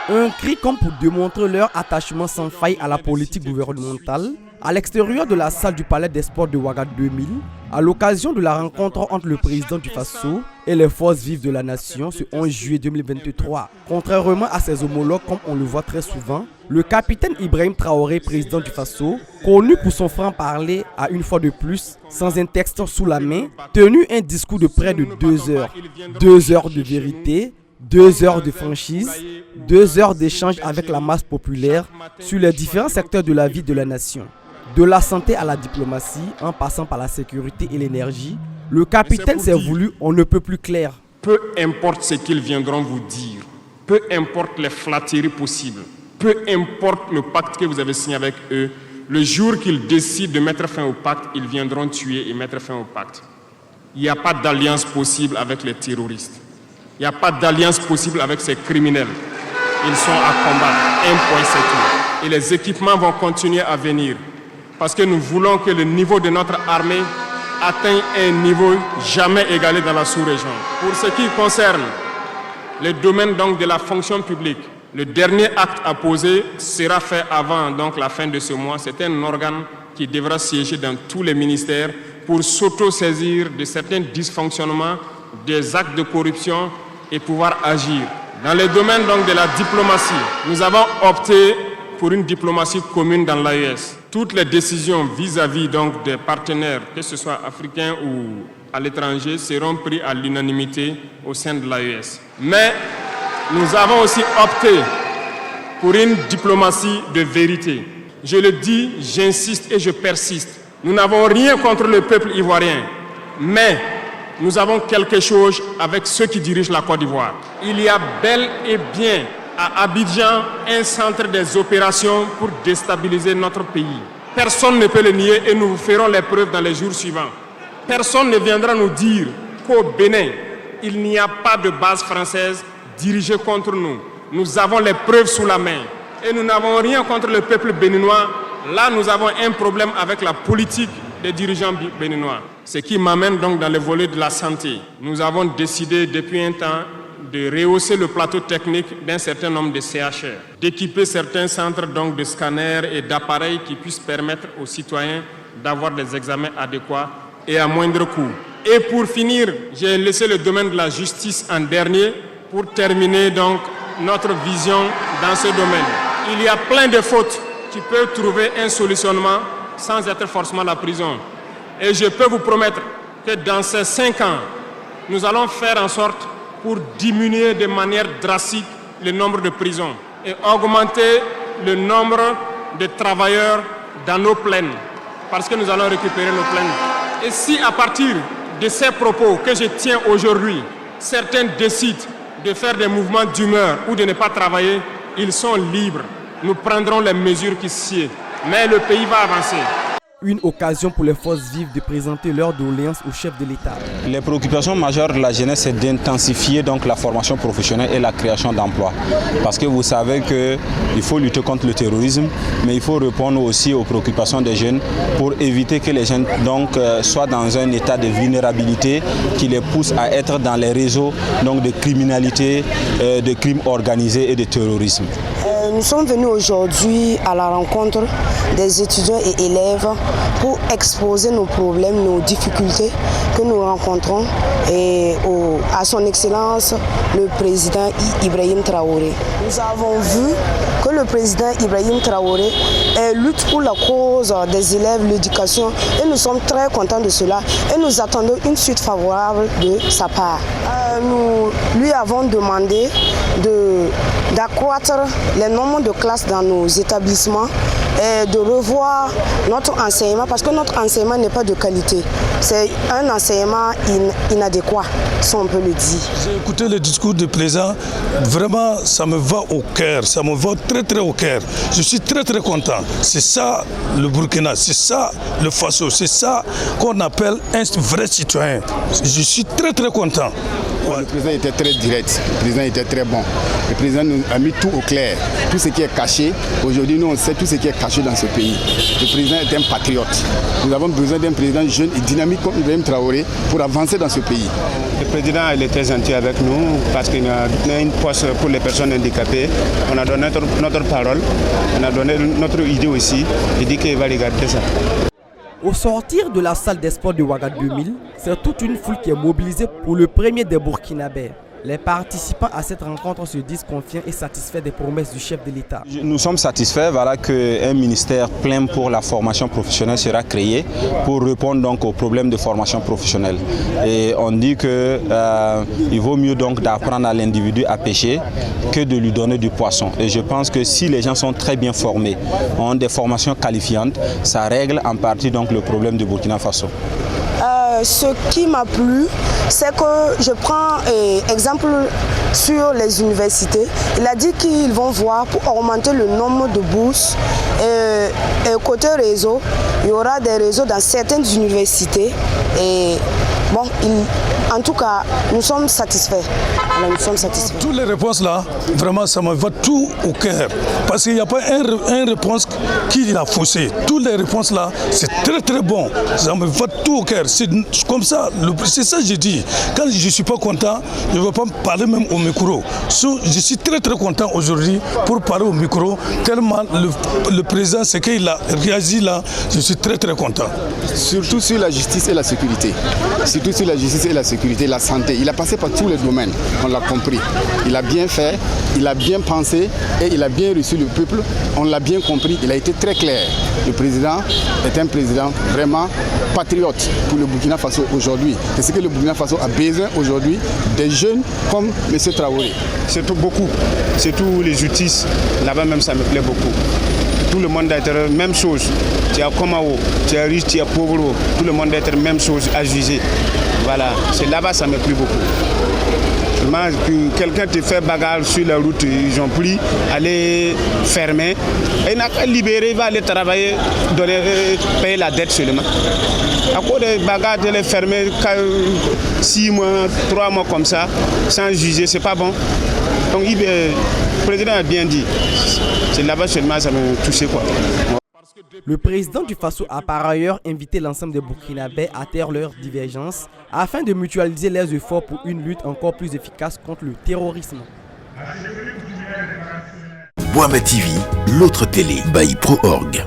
Un cri comme pour démontrer leur attachement sans faille à la politique gouvernementale, à l'extérieur de la salle du Palais des Sports de Ouaga 2000, à l'occasion de la rencontre entre le président du Faso et les forces vives de la nation ce 11 juillet 2023. Contrairement à ses homologues comme on le voit très souvent, le capitaine Ibrahim Traoré, président du Faso, connu pour son franc-parler, a une fois de plus, sans un texte sous la main, tenu un discours de près de 2 heures. 2 heures de vérité, 2 heures de franchise, 2 heures d'échange avec la masse populaire sur les différents secteurs de la vie de la nation. De la santé à la diplomatie, en passant par la sécurité et l'énergie, le capitaine s'est voulu on ne peut plus clair. Peu importe ce qu'ils viendront vous dire, peu importe les flatteries possibles, peu importe le pacte que vous avez signé avec eux, le jour qu'ils décident de mettre fin au pacte, ils viendront tuer et mettre fin au pacte. Il n'y a pas d'alliance possible avec les terroristes. Il n'y a pas d'alliance possible avec ces criminels. Ils sont à combattre, un point c'est tout. Et les équipements vont continuer à venir. Parce que nous voulons que le niveau de notre armée atteigne un niveau jamais égalé dans la sous-région. Pour ce qui concerne le domaine donc de la fonction publique, le dernier acte à poser sera fait avant donc la fin de ce mois. C'est un organe qui devra siéger dans tous les ministères pour s'auto-saisir de certains dysfonctionnements, des actes de corruption et pouvoir agir. Dans le domaine donc de la diplomatie, nous avons opté pour une diplomatie commune dans l'AES. Toutes les décisions vis-à-vis donc des partenaires, que ce soit africains ou à l'étranger, seront prises à l'unanimité au sein de l'AES. Mais nous avons aussi opté pour une diplomatie de vérité. Je le dis, j'insiste et je persiste. Nous n'avons rien contre le peuple ivoirien, mais nous avons quelque chose avec ceux qui dirigent la Côte d'Ivoire. Il y a bel et bien à Abidjan un centre des opérations pour déstabiliser notre pays. Personne ne peut le nier et nous ferons les preuves dans les jours suivants. Personne ne viendra nous dire qu'au Bénin, il n'y a pas de base française dirigée contre nous. Nous avons les preuves sous la main et nous n'avons rien contre le peuple béninois. Là, nous avons un problème avec la politique des dirigeants béninois. Ce qui m'amène donc dans le volet de la santé. Nous avons décidé depuis un temps de rehausser le plateau technique d'un certain nombre de CHR, d'équiper certains centres donc de scanners et d'appareils qui puissent permettre aux citoyens d'avoir des examens adéquats et à moindre coût. Et pour finir, j'ai laissé le domaine de la justice en dernier pour terminer donc notre vision dans ce domaine. Il y a plein de fautes qui peuvent trouver un solutionnement sans être forcément la prison. Et je peux vous promettre que dans ces 5 ans, nous allons faire en sorte pour diminuer de manière drastique le nombre de prisons et augmenter le nombre de travailleurs dans nos plaines, parce que nous allons récupérer nos plaines. Et si à partir de ces propos que je tiens aujourd'hui, certains décident de faire des mouvements d'humeur ou de ne pas travailler, ils sont libres. Nous prendrons les mesures qui sied, mais le pays va avancer. Une occasion pour les forces vives de présenter leurs doléances au chef de l'État. Les préoccupations majeures de la jeunesse, c'est d'intensifier donc la formation professionnelle et la création d'emplois. Parce que vous savez qu'il faut lutter contre le terrorisme, mais il faut répondre aussi aux préoccupations des jeunes pour éviter que les jeunes donc, soient dans un état de vulnérabilité qui les pousse à être dans les réseaux donc, de criminalité, de crimes organisés et de terrorisme. Nous sommes venus aujourd'hui à la rencontre des étudiants et élèves pour exposer nos problèmes, nos difficultés que nous rencontrons à son Excellence le président Ibrahim Traoré. Nous avons vu que le président Ibrahim Traoré lutte pour la cause des élèves, l'éducation, et nous sommes très contents de cela et nous attendons une suite favorable de sa part. Nous lui avons demandé d'accroître les nombres de classes dans nos établissements et de revoir notre enseignement parce que notre enseignement n'est pas de qualité. C'est un enseignement inadéquat, si on peut le dire. J'ai écouté le discours du président, vraiment ça me va au cœur, ça me va très très au cœur. Je suis très très content. C'est ça le Burkina, c'est ça le Faso, c'est ça qu'on appelle un vrai citoyen. Je suis très très content. Ouais. Le président était très direct, le président était très bon. Le président nous a mis tout au clair. Tout ce qui est caché, aujourd'hui nous on sait tout ce qui est caché dans ce pays. Le président est un patriote. Nous avons besoin d'un président jeune et dynamique comme Ibrahim Traoré pour avancer dans ce pays. Le président il est très gentil avec nous parce qu'il a donné une poste pour les personnes handicapées. On a donné notre parole, on a donné notre idée aussi. Il dit qu'il va regarder ça. Au sortir de la salle des sports de Ouaga 2000, c'est toute une foule qui est mobilisée pour le premier des Burkinabés. Les participants à cette rencontre se disent confiants et satisfaits des promesses du chef de l'État. Nous sommes satisfaits qu'un ministère plein pour la formation professionnelle sera créé pour répondre donc aux problèmes de formation professionnelle. Et on dit qu'il vaut mieux donc d'apprendre à l'individu à pêcher que de lui donner du poisson. Et je pense que si les gens sont très bien formés, ont des formations qualifiantes, ça règle en partie donc le problème du Burkina Faso. Ce qui m'a plu, c'est que je prends exemple sur les universités. Il a dit qu'ils vont voir pour augmenter le nombre de bourses. Et côté réseau, il y aura des réseaux dans certaines universités. Et bon, en tout cas, nous sommes satisfaits. Alors, nous sommes satisfaits. Toutes les réponses là, vraiment, ça me va tout au cœur. Parce qu'il n'y a pas une réponse qui a faussé. Toutes les réponses là, c'est très très bon. Ça me va tout au cœur. C'est comme ça, c'est ça que je dis. Quand je ne suis pas content, je ne veux pas parler même au micro. Je suis très très content aujourd'hui pour parler au micro. Tellement le président, ce qu'il a réagi là, je suis très très content. Surtout sur la justice et la sécurité. Surtout sur la justice et la sécurité, la santé. Il a passé par tous les domaines, on l'a compris. Il a bien fait, il a bien pensé et il a bien reçu le peuple. On l'a bien compris, il a été très clair. Le président est un président vraiment patriote pour le Burkina Faso aujourd'hui. C'est ce que le Burkina Faso a besoin aujourd'hui, des jeunes comme M. Traoré. Surtout beaucoup, surtout les justices, là-bas même ça me plaît beaucoup. Tout le monde doit être même chose. Tu as Komao, tu es riche, tu es pauvre, tout le monde doit être même chose à juger. Voilà, c'est là-bas ça me plaît beaucoup. Quelqu'un te fait bagarre sur la route, ils ont pris, aller fermer. Et il n'a qu'à libérer, il va aller travailler, payer la dette seulement. À cause de bagarres, de les fermer 6 mois, 3 mois comme ça, sans juger, c'est pas bon. Donc le président a bien dit, c'est là-bas seulement ça me touchait quoi. Le président du Faso a par ailleurs invité l'ensemble des Burkinabés à taire leurs divergences afin de mutualiser leurs efforts pour une lutte encore plus efficace contre le terrorisme. Boama TV, l'autre télé by Pro Org.